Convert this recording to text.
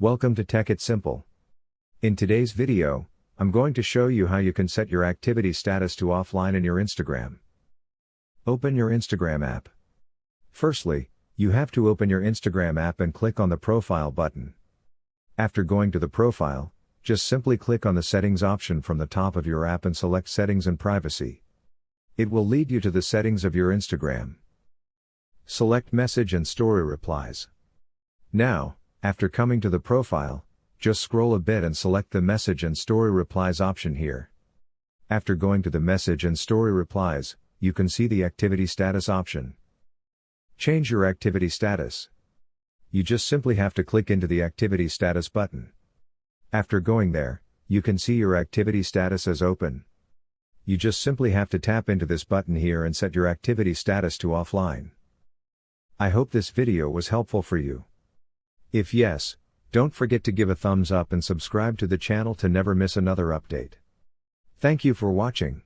Welcome to Tech It Simple. In today's video, I'm going to show you how you can set your activity status to offline in your Instagram. Open your Instagram app. Firstly, you have to open your Instagram app and click on the Profile button. After going to the profile, just simply click on the Settings option from the top of your app and select Settings and Privacy. It will lead you to the settings of your Instagram. Select Message and Story Replies. Now, after coming to the profile, just scroll a bit and select the Message and Story Replies option here. After going to the Message and Story Replies, you can see the Activity Status option. Change your activity status. You just simply have to click into the Activity Status button. After going there, you can see your activity status as open. You just simply have to tap into this button here and set your activity status to offline. I hope this video was helpful for you. If yes, don't forget to give a thumbs up and subscribe to the channel to never miss another update. Thank you for watching.